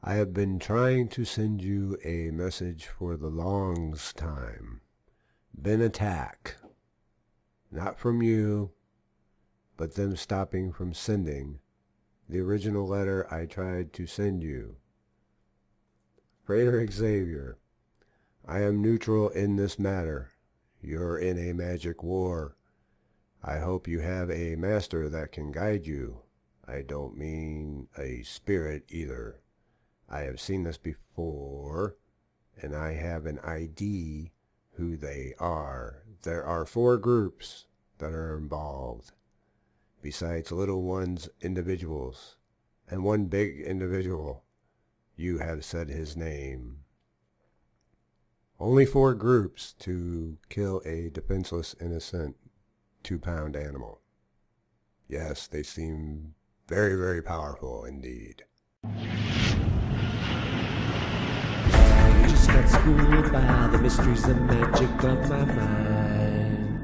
I have been trying to send you a message for the longest time. Been attack. Not from you, but them stopping from sending the original letter I tried to send you. Frater Xavier, I am neutral in this matter. You're in a magic war. I hope you have a master that can guide you. I don't mean a spirit either. I have seen this before, and I have an ID who they are. There are 4 groups that are involved, besides little ones, individuals, and one big individual. You have said his name. Only 4 groups to kill a defenseless, innocent 2-pound animal. Yes, they seem very, very powerful indeed. I just got schooled by the mysteries and magic of my mind.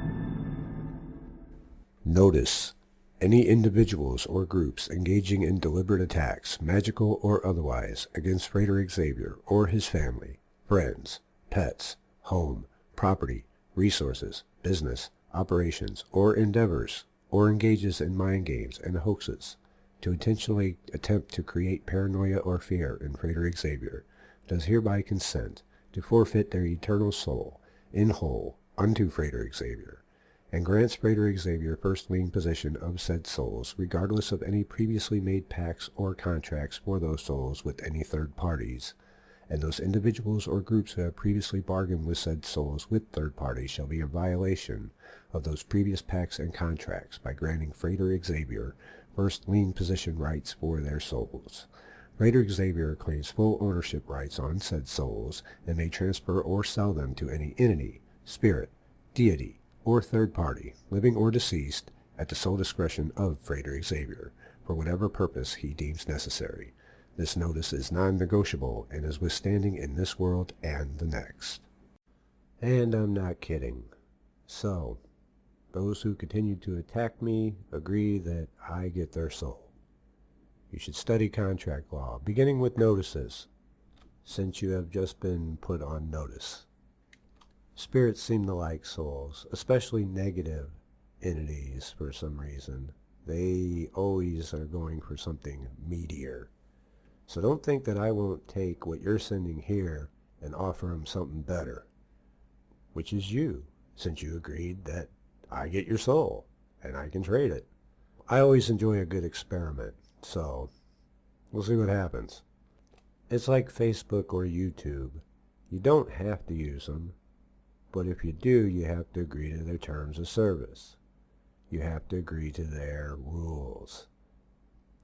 Notice any individuals or groups engaging in deliberate attacks, magical or otherwise, against Frater Xavier or his family, friends, pets, home, property, resources, business, operations, or endeavors, or engages in mind games and hoaxes to intentionally attempt to create paranoia or fear in Frater Xavier, does hereby consent to forfeit their eternal soul in whole unto Frater Xavier, and grants Frater Xavier first lien possession of said souls, regardless of any previously made pacts or contracts for those souls with any third parties, and those individuals or groups who have previously bargained with said souls with third parties shall be in violation of those previous pacts and contracts by granting Frater Xavier first lien possession rights for their souls. Frater Xavier claims full ownership rights on said souls and may transfer or sell them to any entity, spirit, deity, or third party, living or deceased, at the sole discretion of Frater Xavier, for whatever purpose he deems necessary. This notice is non-negotiable and is withstanding in this world and the next. And I'm not kidding. So, those who continue to attack me agree that I get their soul. You should study contract law, beginning with notices, since you have just been put on notice. Spirits seem to like souls, especially negative entities for some reason. They always are going for something meatier. So don't think that I won't take what you're sending here and offer them something better, which is you, since you agreed that I get your soul and I can trade it. I always enjoy a good experiment, so we'll see what happens. It's like Facebook or YouTube. You don't have to use them, but if you do, you have to agree to their terms of service. You have to agree to their rules.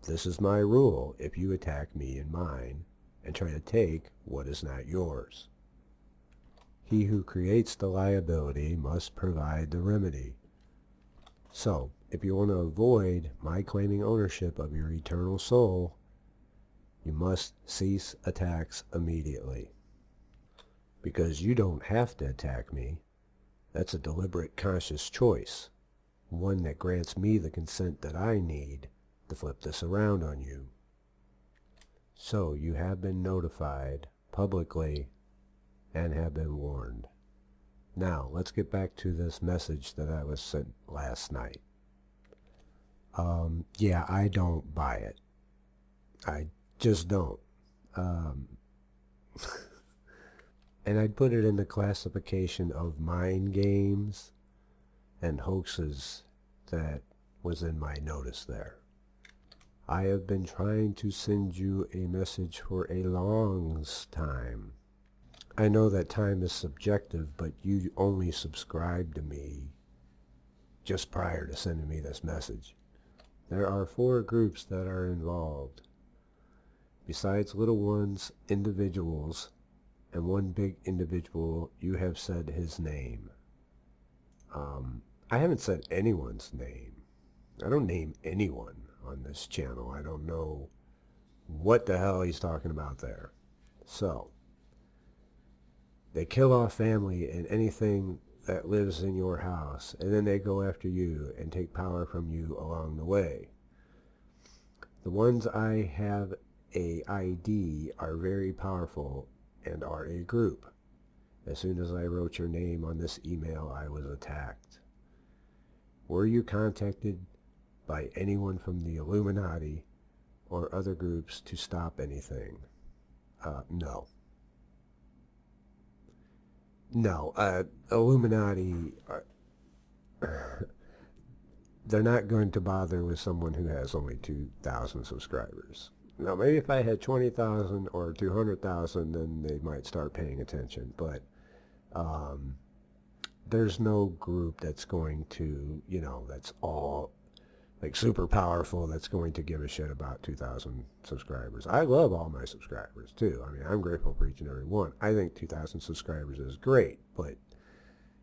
This is my rule if you attack me and mine and try to take what is not yours. He who creates the liability must provide the remedy. So, if you want to avoid my claiming ownership of your eternal soul, you must cease attacks immediately. Because you don't have to attack me. That's a deliberate, conscious choice, one that grants me the consent that I need to flip this around on you. So you have been notified publicly and have been warned. Now, let's get back to this message that I was sent last night. Yeah, I don't buy it. I just don't. And I'd put it in the classification of mind games and hoaxes that was in my notice there. I have been trying to send you a message for a long time. I know that time is subjective, but you only subscribed to me just prior to sending me this message. There are 4 groups that are involved. Besides little ones, individuals, and one big individual, you have said his name. I haven't said anyone's name. I don't name anyone on this channel. I don't know what the hell he's talking about there. So, they kill off family and anything that lives in your house, and then they go after you and take power from you along the way. The ones I have a ID are very powerful and are a group. As soon as I wrote your name on this email, I was attacked. Were you contacted by anyone from the Illuminati or other groups to stop anything? No. No, Illuminati, they're not going to bother with someone who has only 2,000 subscribers. Now, maybe if I had 20,000 or 200,000, then they might start paying attention. But there's no group that's going to, that's all like super powerful, that's going to give a shit about 2,000 subscribers. I love all my subscribers too. I mean, I'm grateful for each and every one. I think 2,000 subscribers is great, but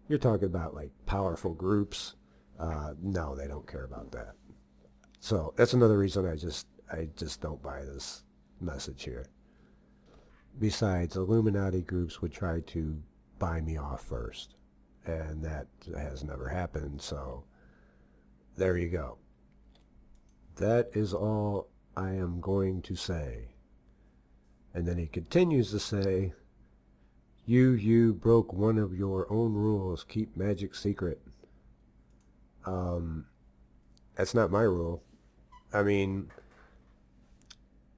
you're talking about like powerful groups. No, they don't care about that. So that's another reason I just don't buy this message here. Besides, Illuminati groups would try to buy me off first, and that has never happened, so there you go. That is all I am going to say. And then he continues to say, you broke one of your own rules, keep magic secret. That's not my rule. I mean,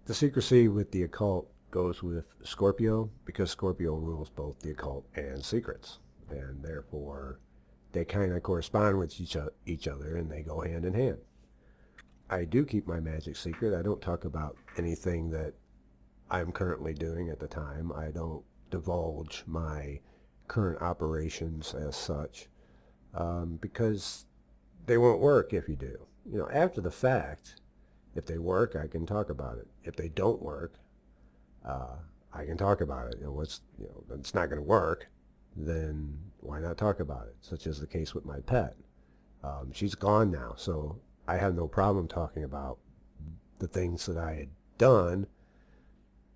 the secrecy with the occult goes with Scorpio, because Scorpio rules both the occult and secrets, and therefore they kind of correspond with each other, and they go hand in hand. I do keep my magic secret. I don't talk about anything that I'm currently doing at the time. I don't divulge my current operations as such, because they won't work if you do. After the fact, if they work, I can talk about it. If they don't work, I can talk about it. It's not going to work, then why not talk about it? Such as the case with my pet. She's gone now, so I have no problem talking about the things that I had done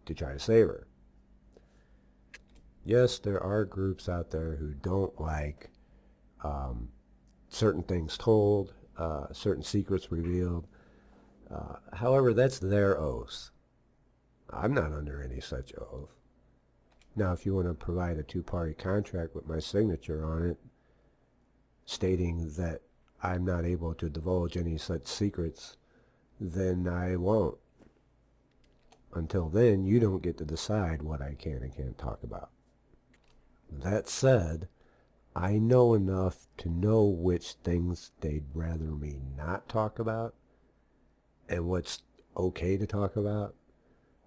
to try to save her. Yes, there are groups out there who don't like certain things told, certain secrets revealed. However, that's their oath. I'm not under any such oath. Now, if you want to provide a two-party contract with my signature on it, stating that I'm not able to divulge any such secrets, then I won't. Until then, you don't get to decide what I can and can't talk about. That said, I know enough to know which things they'd rather me not talk about and what's okay to talk about.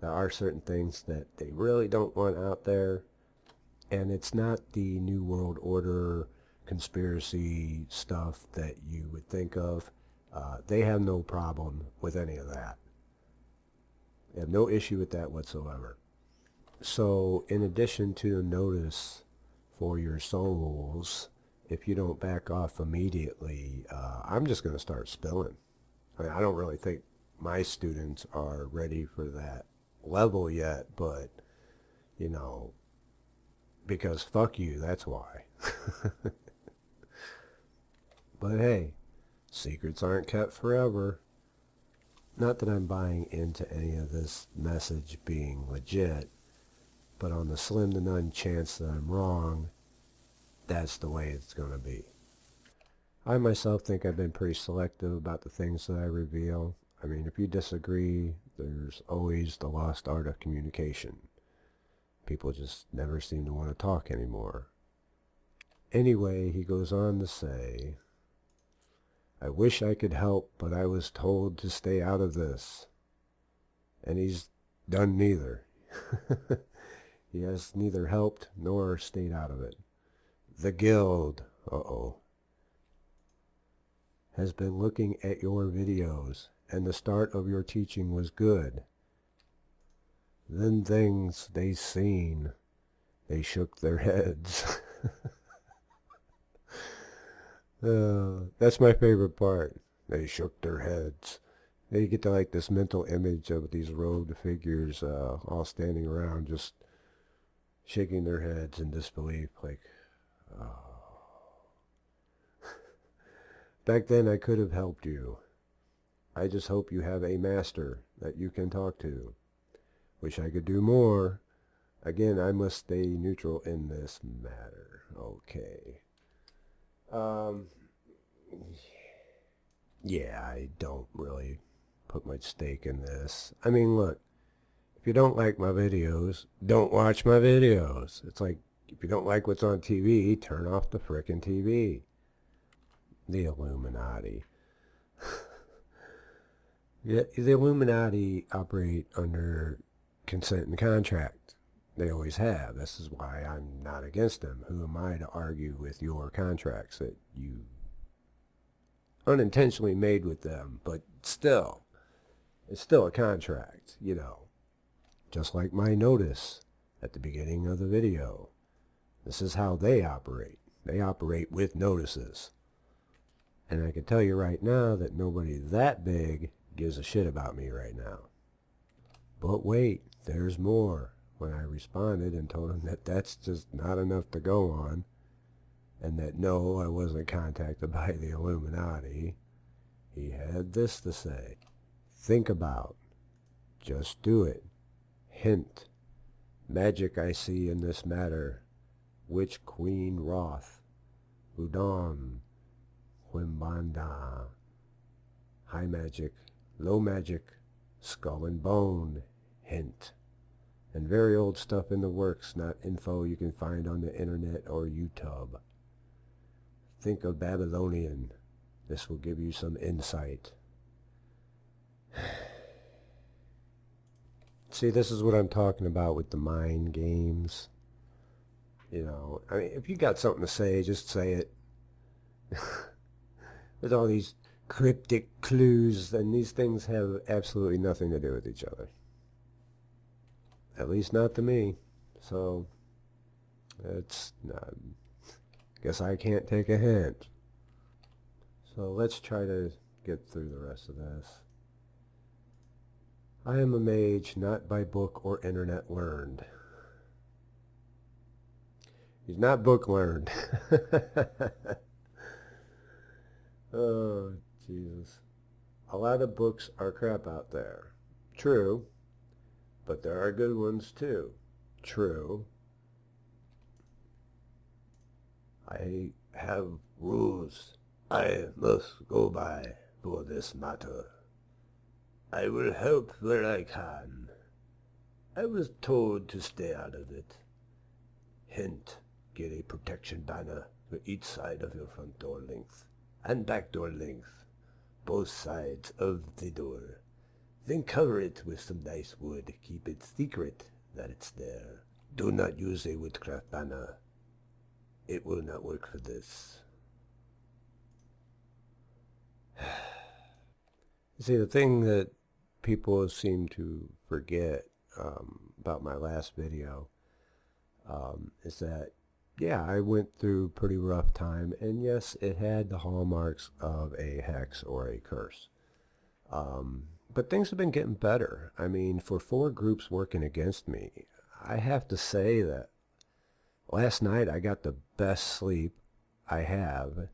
There are certain things that they really don't want out there, and it's not the New World Order conspiracy stuff that you would think of. They have no problem with any of that. They have no issue with that whatsoever. So in addition to a notice for your souls, if you don't back off immediately, I'm just going to start spilling. I don't really think my students are ready for that level yet, but because fuck you, that's why. But hey, secrets aren't kept forever. Not that I'm buying into any of this message being legit, but on the slim to none chance that I'm wrong, that's the way it's going to be. I myself think I've been pretty selective about the things that I reveal. I mean, if you disagree, there's always the lost art of communication. People just never seem to want to talk anymore. Anyway, he goes on to say, I wish I could help, but I was told to stay out of this. And he's done neither. He has neither helped nor stayed out of it. The guild, has been looking at your videos, and the start of your teaching was good. Then things they seen, they shook their heads. That's my favorite part. They shook their heads. They get to like this mental image of these robed figures all standing around just shaking their heads in disbelief, like, oh. Back then I could have helped you. I just hope you have a master that you can talk to. Wish I could do more. Again, I must stay neutral in this matter. Okay. Yeah, I don't really put much stake in this. I mean, look, if you don't like my videos, don't watch my videos. It's like, if you don't like what's on TV, turn off the frickin' TV. The Illuminati. Yeah, the Illuminati operate under consent and contract. They always have. This is why I'm not against them. Who am I to argue with your contracts that you unintentionally made with them? But still, it's still a contract, you know. Just like my notice at the beginning of the video. This is how they operate. They operate with notices. And I can tell you right now that nobody that big gives a shit about me right now. But wait, there's more. When I responded and told him that that's just not enough to go on, and that no, I wasn't contacted by the Illuminati, he had this to say. Think about. Just do it. Hint. Magic I see in this matter. Witch Queen Wroth. Udon. Quimbanda. High magic. Low magic. Skull and bone. Hint. And very old stuff in the works, not info you can find on the internet or YouTube. Think of Babylonian. This will give you some insight. See, this is what I'm talking about with the mind games. You know, I mean, if you got something to say, just say it. There's all these cryptic clues, and these things have absolutely nothing to do with each other. At least not to me. So, it's not, guess I can't take a hint. So let's try to get through the rest of this. I am a mage, not by book or internet learned. He's not book learned. Oh, Jesus. A lot of books are crap out there. True. But there are good ones too. True. I have rules I must go by for this matter. I will help where I can. I was told to stay out of it. Hint, get a protection banner for each side of your front door length and back door length, both sides of the door. Then cover it with some nice wood. Keep it secret that it's there. Do not use a woodcraft banner. It will not work for this. See, the thing that people seem to forget about my last video is that, yeah, I went through a pretty rough time, and yes, it had the hallmarks of a hex or a curse. But things have been getting better. I mean, for 4 groups working against me, I have to say that last night I got the best sleep I have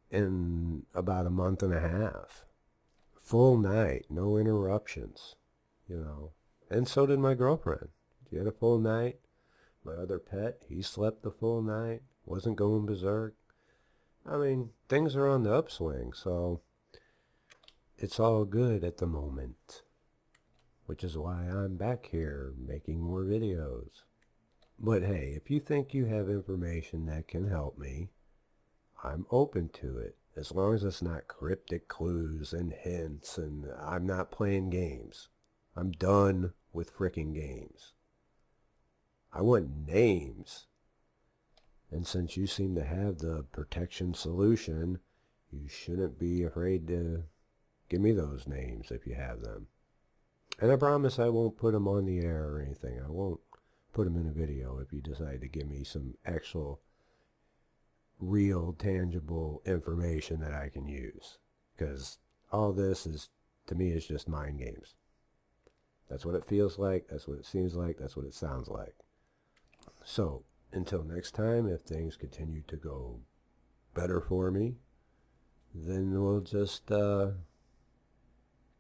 in about a month and a half. Full night, no interruptions, you know. And so did my girlfriend. She had a full night. My other pet, he slept the full night, wasn't going berserk. I mean, things are on the upswing, so it's all good at the moment, which is why I'm back here making more videos. But hey, if you think you have information that can help me, I'm open to it, as long as it's not cryptic clues and hints, and I'm not playing games. I'm done with frickin' games. I want names. And since you seem to have the protection solution, you shouldn't be afraid to give me those names if you have them. And I promise I won't put them on the air or anything. I won't put them in a video if you decide to give me some actual, real, tangible information that I can use. Because all this is, to me, is just mind games. That's what it feels like. That's what it seems like. That's what it sounds like. So, until next time, if things continue to go better for me, then we'll just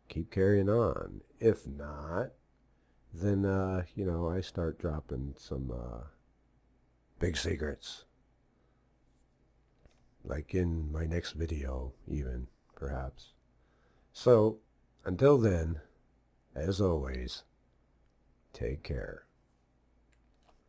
keep carrying on. If not, then, I start dropping some big secrets. Like in my next video, even, perhaps. So, until then, as always, take care.